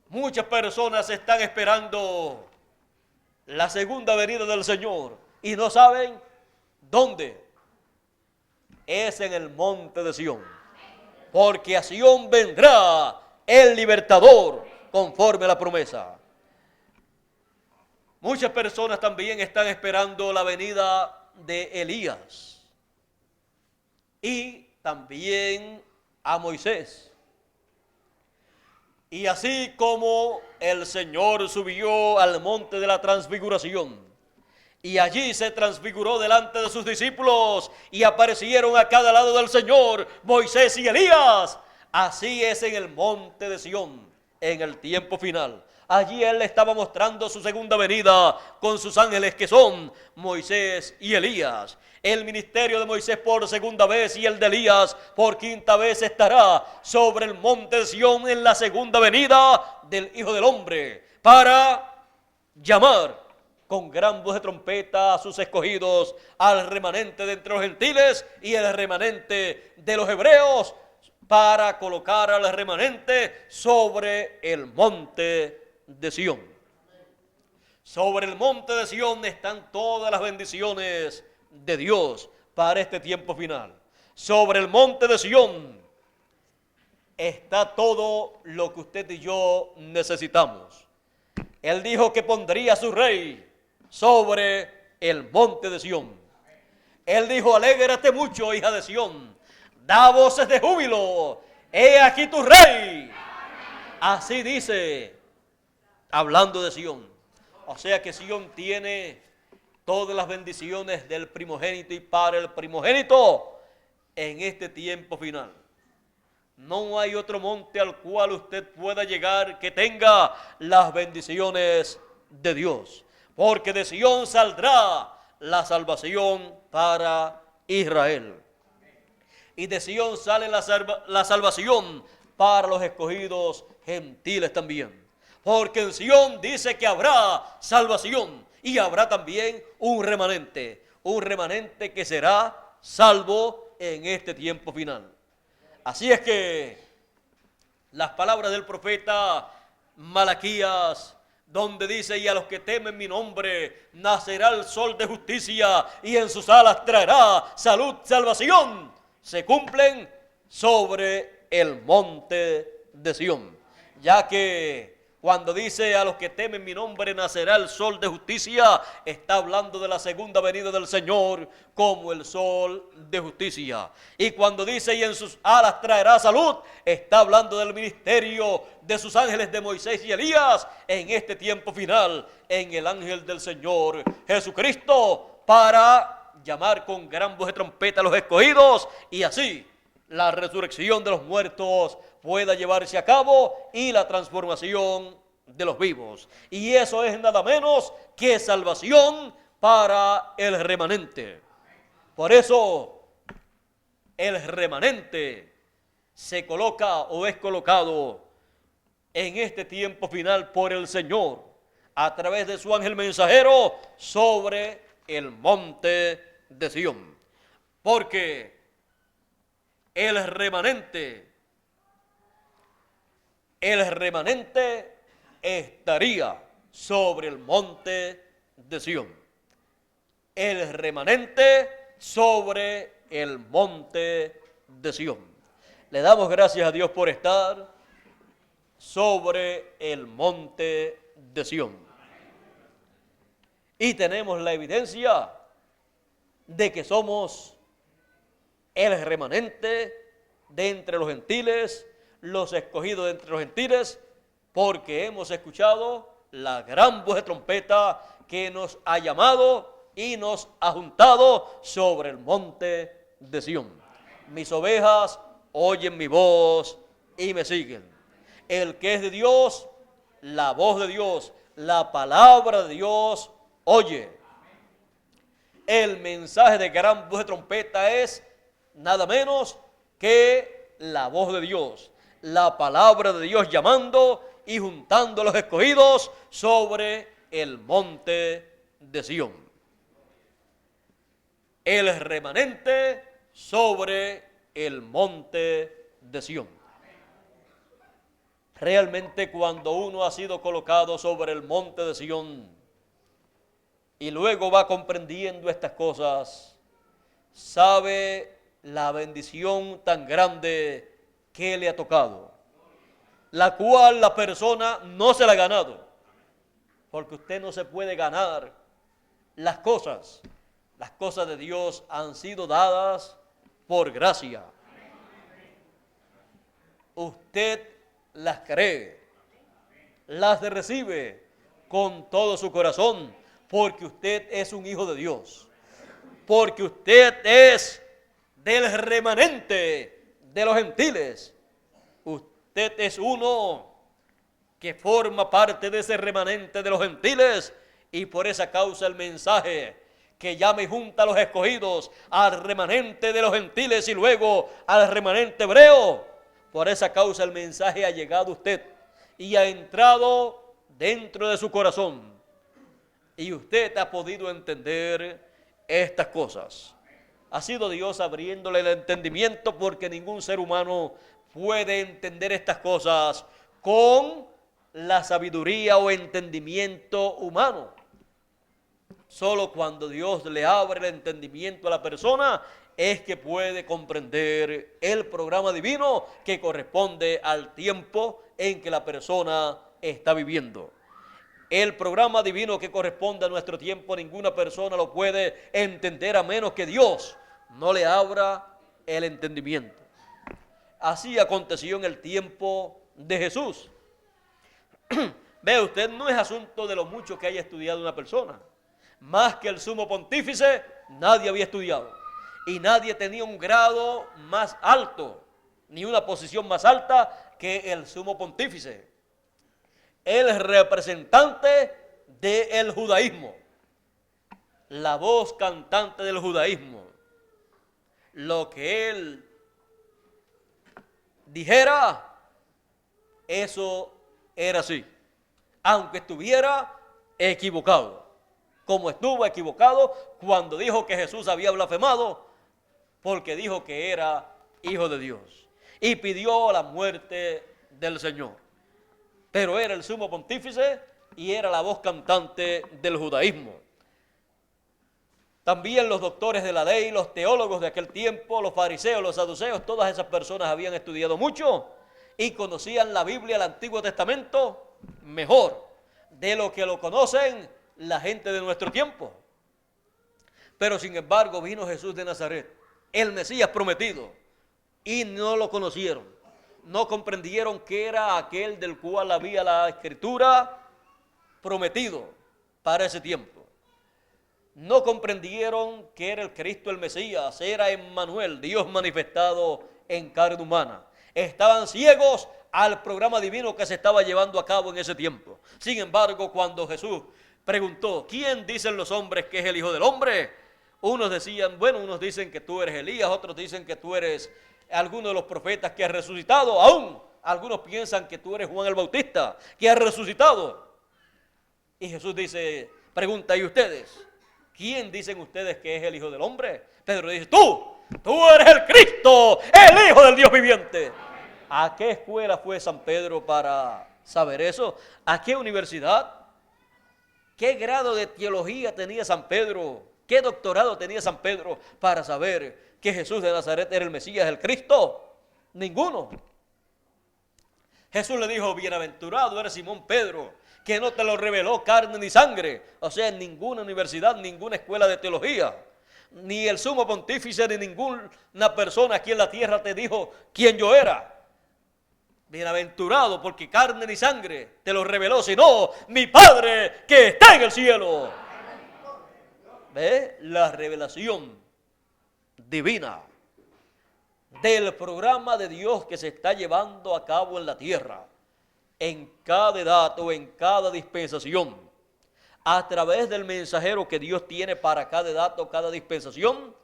Muchas personas están esperando la segunda venida del Señor y no saben dónde. Es en el monte de Sión, porque a Sión vendrá el libertador, conforme a la promesa. Muchas personas también están esperando la venida de Elías y también a Moisés. Y así como el Señor subió al monte de la transfiguración y allí se transfiguró delante de sus discípulos y aparecieron a cada lado del Señor Moisés y Elías, así es en el monte de Sión en el tiempo final. Allí Él le estaba mostrando su segunda venida con sus ángeles que son Moisés y Elías. El ministerio de Moisés por segunda vez y el de Elías por quinta vez estará sobre el monte de Sión en la segunda venida del Hijo del Hombre para llamar con gran voz de trompeta a sus escogidos, al remanente de entre los gentiles y el remanente de los hebreos, para colocar al remanente sobre el monte de Sión. Sobre el monte de Sión están todas las bendiciones de Dios para este tiempo final. Sobre el monte de Sión está todo lo que usted y yo necesitamos. Él dijo que pondría a su rey sobre el monte de Sión. Él dijo: alégrate mucho, hija de Sión, da voces de júbilo, he aquí tu rey. Así dice, hablando de Sión. O sea que Sión tiene todas las bendiciones del primogénito y para el primogénito en este tiempo final. No hay otro monte al cual usted pueda llegar que tenga las bendiciones de Dios, porque de Sión saldrá la salvación para Israel. Y de Sión sale la salvación para los escogidos gentiles también. Porque en Sión dice que habrá salvación y habrá también un remanente que será salvo en este tiempo final. Así es que las palabras del profeta Malaquías, donde dice: y a los que temen mi nombre nacerá el sol de justicia y en sus alas traerá salud, salvación, se cumplen sobre el monte de Sión. Ya que cuando dice: a los que temen mi nombre nacerá el sol de justicia, está hablando de la segunda venida del Señor como el sol de justicia. Y cuando dice: y en sus alas traerá salud, está hablando del ministerio de sus ángeles de Moisés y Elías en este tiempo final, en el ángel del Señor Jesucristo, para llamar con gran voz de trompeta a los escogidos, y así la resurrección de los muertos pueda llevarse a cabo y la transformación de los vivos. Y eso es nada menos que salvación para el remanente. Por eso el remanente se coloca o es colocado en este tiempo final por el Señor a través de su ángel mensajero sobre el monte de Sión. Porque el remanente estaría sobre el monte de Sión. El remanente sobre el monte de Sión. Le damos gracias a Dios por estar sobre el monte de Sión. Y tenemos la evidencia de que somos el remanente de entre los gentiles, los escogidos de entre los gentiles, porque hemos escuchado la gran voz de trompeta que nos ha llamado y nos ha juntado sobre el monte de Sión. Mis ovejas oyen mi voz y me siguen. El que es de Dios, la voz de Dios, la palabra de Dios oye. El mensaje de gran voz de trompeta es nada menos que la voz de Dios, la palabra de Dios llamando y juntando a los escogidos sobre el monte de Sión. El remanente sobre el monte de Sión. Realmente cuando uno ha sido colocado sobre el monte de Sión y luego va comprendiendo estas cosas, sabe la bendición tan grande que le ha tocado, la cual la persona no se la ha ganado, porque usted no se puede ganar las cosas. Las cosas de Dios han sido dadas por gracia. Usted las cree, las recibe con todo su corazón, porque usted es un hijo de Dios, porque usted es del remanente de los gentiles. Usted es uno que forma parte de ese remanente de los gentiles, y por esa causa el mensaje que llama y junta a los escogidos, al remanente de los gentiles y luego al remanente hebreo, por esa causa el mensaje ha llegado a usted y ha entrado dentro de su corazón, y usted ha podido entender estas cosas. Ha sido Dios abriéndole el entendimiento, porque ningún ser humano puede entender estas cosas con la sabiduría o entendimiento humano. Solo cuando Dios le abre el entendimiento a la persona es que puede comprender el programa divino que corresponde al tiempo en que la persona está viviendo. El programa divino que corresponde a nuestro tiempo, ninguna persona lo puede entender a menos que Dios no le abra el entendimiento. Así aconteció en el tiempo de Jesús. Ve usted, no es asunto de lo mucho que haya estudiado una persona. Más que el sumo pontífice, nadie había estudiado. Y nadie tenía un grado más alto, ni una posición más alta que el sumo pontífice. El representante del judaísmo, la voz cantante del judaísmo. Lo que él dijera, eso era así, aunque estuviera equivocado, como estuvo equivocado cuando dijo que Jesús había blasfemado, porque dijo que era hijo de Dios y pidió la muerte del Señor. Pero era el sumo pontífice y era la voz cantante del judaísmo. También los doctores de la ley, los teólogos de aquel tiempo, los fariseos, los saduceos, todas esas personas habían estudiado mucho y conocían la Biblia, el Antiguo Testamento, mejor de lo que lo conocen la gente de nuestro tiempo. Pero sin embargo vino Jesús de Nazaret, el Mesías prometido, y no lo conocieron. No comprendieron que era aquel del cual había la Escritura prometido para ese tiempo. No comprendieron que era el Cristo el Mesías, era Emmanuel, Dios manifestado en carne humana. Estaban ciegos al programa divino que se estaba llevando a cabo en ese tiempo. Sin embargo, cuando Jesús preguntó, ¿quién dicen los hombres que es el Hijo del Hombre? Unos decían, bueno, unos dicen que tú eres Elías, otros dicen que tú eres alguno de los profetas que ha resucitado. Aún algunos piensan que tú eres Juan el Bautista, que ha resucitado. Y Jesús dice, pregunta, ¿y ustedes? ¿Quién dicen ustedes que es el Hijo del Hombre? Pedro dice, tú eres el Cristo, el Hijo del Dios viviente. ¿A qué escuela fue San Pedro para saber eso? ¿A qué universidad? ¿Qué grado de teología tenía San Pedro? ¿Qué doctorado tenía San Pedro para saber que Jesús de Nazaret era el Mesías, el Cristo? Ninguno. Jesús le dijo, bienaventurado eres Simón Pedro, que no te lo reveló carne ni sangre. O sea, en ninguna universidad, ninguna escuela de teología, ni el sumo pontífice, ni ninguna persona aquí en la tierra te dijo quién yo era. Bienaventurado, porque carne ni sangre te lo reveló, sino mi Padre que está en el cielo. ¿Ve? La revelación divina del programa de Dios que se está llevando a cabo en la tierra, en cada edad o en cada dispensación, a través del mensajero que Dios tiene para cada edad o cada dispensación.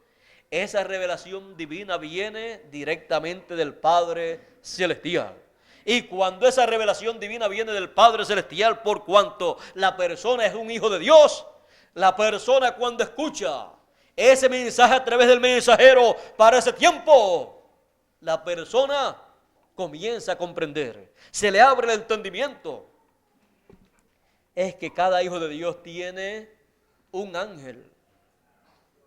Esa revelación divina viene directamente del Padre Celestial. Y cuando esa revelación divina viene del Padre Celestial, por cuanto la persona es un hijo de Dios, la persona cuando escucha ese mensaje a través del mensajero para ese tiempo, la persona comienza a comprender, se le abre el entendimiento. Es que cada hijo de Dios tiene un ángel.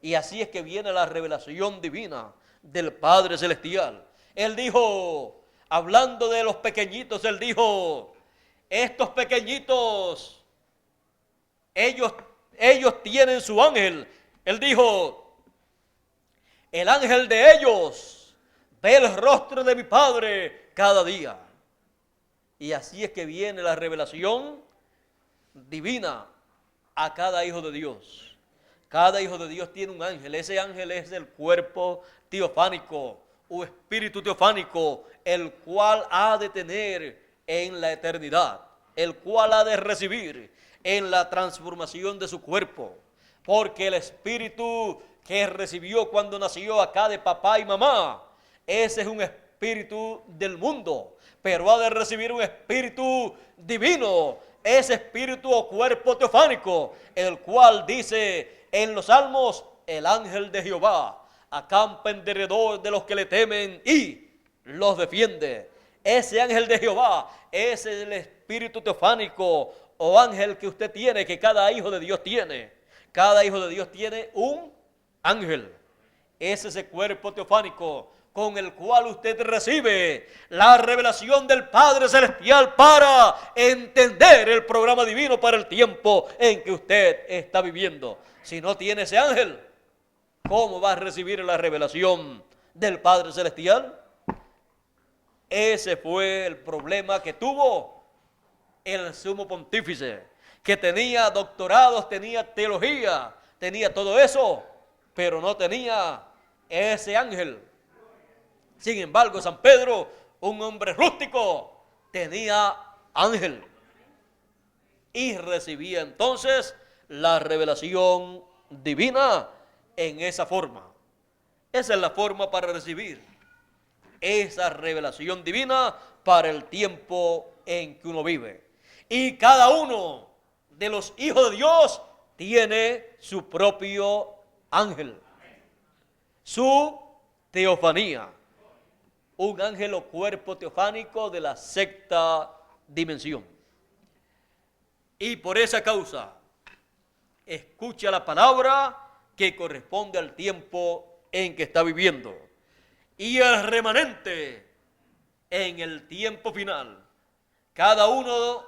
Y así es que viene la revelación divina del Padre Celestial. Él dijo, hablando de los pequeñitos, él dijo, estos pequeñitos, ellos tienen su ángel. Él dijo, el ángel de ellos ve el rostro de mi Padre cada día. Y así es que viene la revelación divina a cada hijo de Dios. Cada hijo de Dios tiene un ángel. Ese ángel es el cuerpo teofánico o espíritu teofánico, el cual ha de tener en la eternidad. el cual ha de recibir en la transformación de su cuerpo, porque el espíritu que recibió cuando nació acá de papá y mamá, ese es un espíritu del mundo, pero ha de recibir un espíritu divino, ese espíritu o cuerpo teofánico, el cual dice en los Salmos: el ángel de Jehová acampa en derredor de los que le temen y los defiende. Ese ángel de Jehová es el espíritu teofánico o ángel que usted tiene, que cada hijo de Dios tiene. Cada hijo de Dios tiene un ángel. Es ese cuerpo teofánico con el cual usted recibe la revelación del Padre Celestial para entender el programa divino para el tiempo en que usted está viviendo. Si no tiene ese ángel, ¿cómo va a recibir la revelación del Padre Celestial? Ese fue el problema que tuvo el sumo pontífice, que tenía doctorados, tenía teología, tenía todo eso, pero no tenía ese ángel. Sin embargo, San Pedro, un hombre rústico, tenía ángel y recibía entonces la revelación divina en esa forma. Esa es la forma para recibir esa revelación divina para el tiempo en que uno vive. Y cada uno de los hijos de Dios tiene su propio ángel, su teofanía, un ángel o cuerpo teofánico de la sexta dimensión. Y por esa causa, escucha la palabra que corresponde al tiempo en que está viviendo. Y el remanente en el tiempo final, cada uno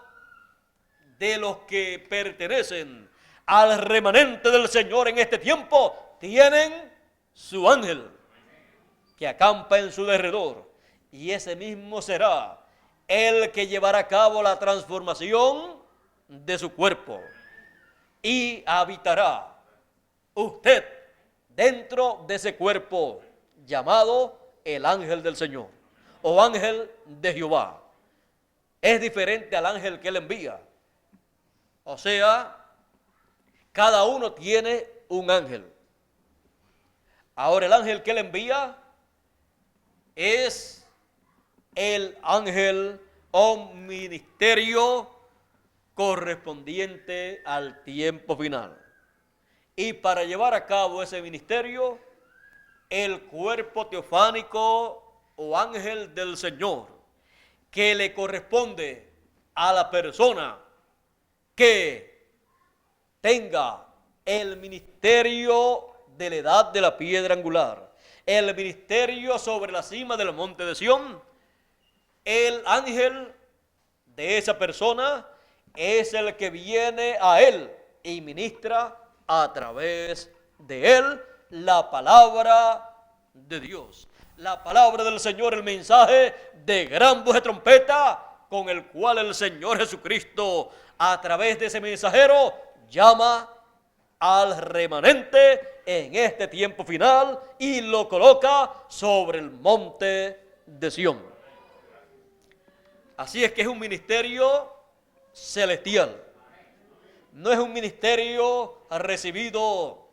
de los que pertenecen al remanente del Señor en este tiempo, tienen su ángel que acampa en su derredor, y ese mismo será el que llevará a cabo la transformación de su cuerpo y habitará usted dentro de ese cuerpo llamado el ángel del Señor o ángel de Jehová. Es diferente al ángel que él envía. O sea, cada uno tiene un ángel. Ahora el ángel que él envía es el ángel o ministerio correspondiente al tiempo final. Y para llevar a cabo ese ministerio, el cuerpo teofánico o ángel del Señor, que le corresponde a la persona que tenga el ministerio de la edad de la piedra angular, el ministerio sobre la cima del monte de Sión, el ángel de esa persona es el que viene a él y ministra a través de él la palabra de Dios, la palabra del Señor, el mensaje de gran voz de trompeta con el cual el Señor Jesucristo a través de ese mensajero llama al remanente en este tiempo final y lo coloca sobre el monte de Sión. Así es que es un ministerio celestial. No es un ministerio recibido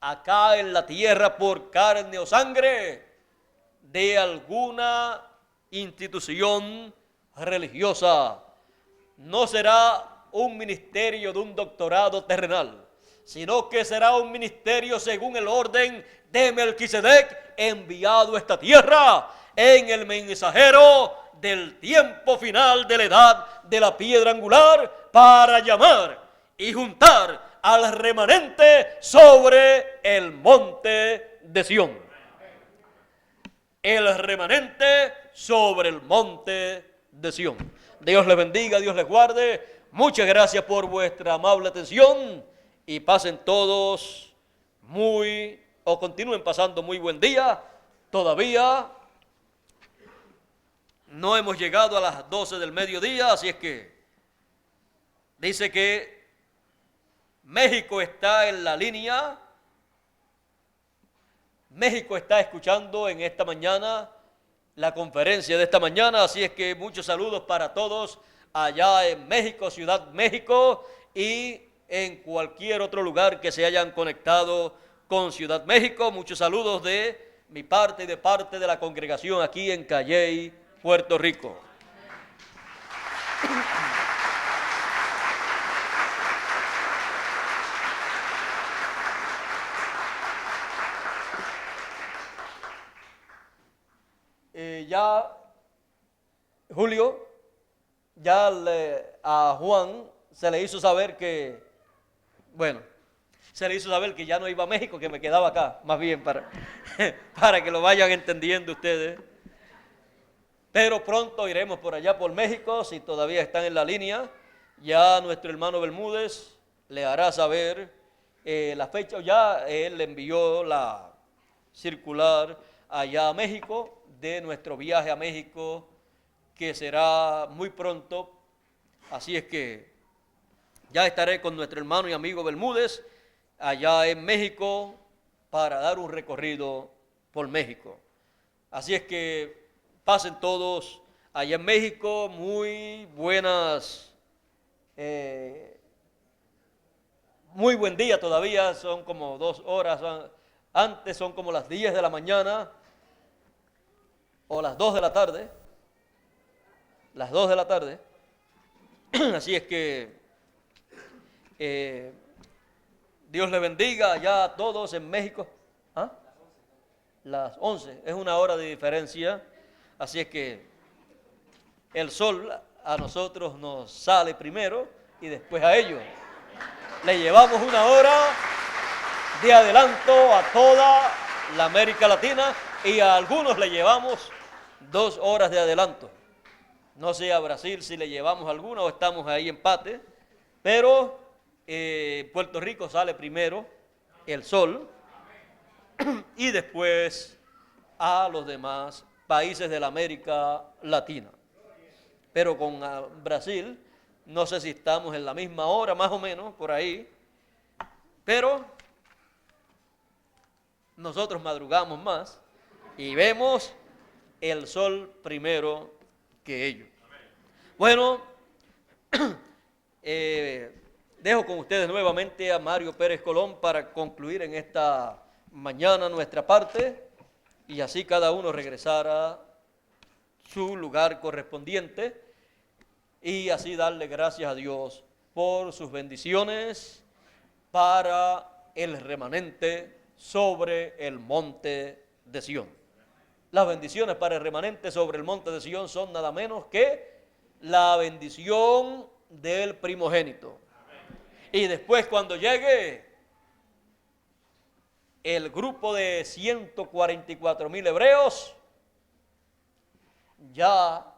acá en la tierra por carne o sangre de alguna institución religiosa. No será un ministerio de un doctorado terrenal, sino que será un ministerio según el orden de Melquisedec, enviado a esta tierra en el mensajero del tiempo final de la edad de la piedra angular, para llamar y juntar al remanente sobre el monte de Sión. El remanente sobre el monte de Sión. Dios les bendiga, Dios les guarde. Muchas gracias por vuestra amable atención y pasen todos continúen pasando muy buen día. Todavía no hemos llegado a las 12 del mediodía, así es que dice que México está en la línea. México está escuchando en esta mañana la conferencia de esta mañana, así es que muchos saludos para todos allá en México, Ciudad México, y en cualquier otro lugar que se hayan conectado con Ciudad México. Muchos saludos de mi parte y de parte de la congregación aquí en Calley, Puerto Rico. Ya Julio, a Juan se le hizo saber que, bueno, se le hizo saber que ya no iba a México, que me quedaba acá, más bien para que lo vayan entendiendo ustedes. Pero pronto iremos por allá por México, si todavía están en la línea. Ya nuestro hermano Bermúdez le hará saber la fecha, ya él le envió la circular allá a México, de nuestro viaje a México, que será muy pronto. Así es que ya estaré con nuestro hermano y amigo Bermúdez allá en México para dar un recorrido por México. Así es que pasen todos allá en México, muy buenas, muy buen día todavía, son como 2 horas, antes son como las 10 de la mañana o las 2 de la tarde, así es que Dios le bendiga allá a todos en México. ¿Ah? Las 11, es una hora de diferencia, así es que el sol a nosotros nos sale primero y después a ellos. Le llevamos una hora de adelanto a toda la América Latina y a algunos le llevamos 2 horas de adelanto. No sé a Brasil si le llevamos alguna o estamos ahí empate, pero Puerto Rico sale primero el sol y después a los demás países de la América Latina. Pero con Brasil, no sé si estamos en la misma hora, más o menos, por ahí, pero nosotros madrugamos más y vemos el sol primero que ellos. Bueno, dejo con ustedes nuevamente a Mario Pérez Colón para concluir en esta mañana nuestra parte y así cada uno regresar a su lugar correspondiente y así darle gracias a Dios por sus bendiciones para el remanente sobre el monte de Sión. Las bendiciones para el remanente sobre el monte de Sión son nada menos que la bendición del primogénito. Y después cuando llegue el grupo de 144,000 hebreos, ya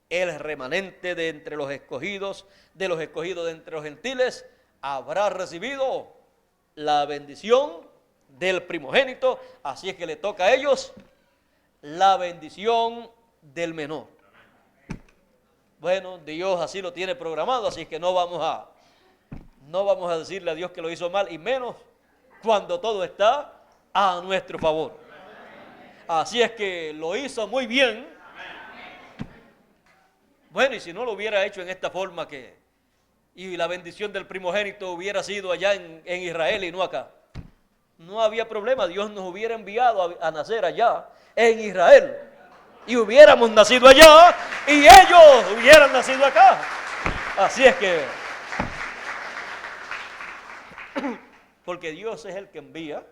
el remanente de entre los escogidos, de entre los gentiles, habrá recibido la bendición del primogénito, así es que le toca a ellos la bendición del menor. Bueno, Dios así lo tiene programado, así es que no vamos a decirle a Dios que lo hizo mal, y menos cuando todo está a nuestro favor. Así es que lo hizo muy bien. Bueno, y si no lo hubiera hecho en esta forma y la bendición del primogénito hubiera sido allá en Israel y no acá, no había problema. Dios nos hubiera enviado a nacer allá en Israel y hubiéramos nacido allá y ellos hubieran nacido acá. Así es que, porque Dios es el que envía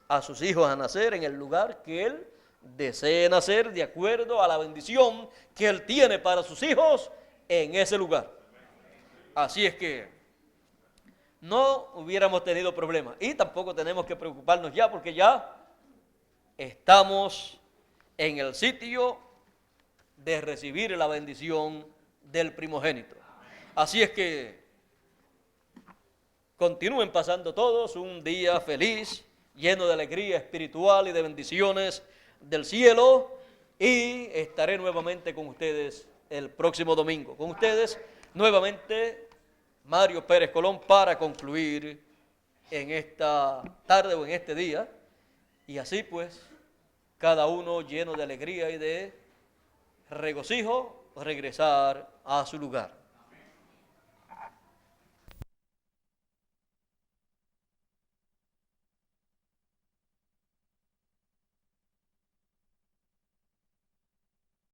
a sus hijos a nacer en el lugar que Él desee nacer, de acuerdo a la bendición que Él tiene para sus hijos en ese lugar. Así es que no hubiéramos tenido problemas y tampoco tenemos que preocuparnos ya, porque ya estamos en el sitio de recibir la bendición del primogénito. Así es que continúen pasando todos un día feliz, lleno de alegría espiritual y de bendiciones del cielo, y estaré nuevamente con ustedes el próximo domingo. Con ustedes nuevamente Mario Pérez Colón para concluir en esta tarde o en este día, y así pues cada uno lleno de alegría y de regocijo regresar a su lugar.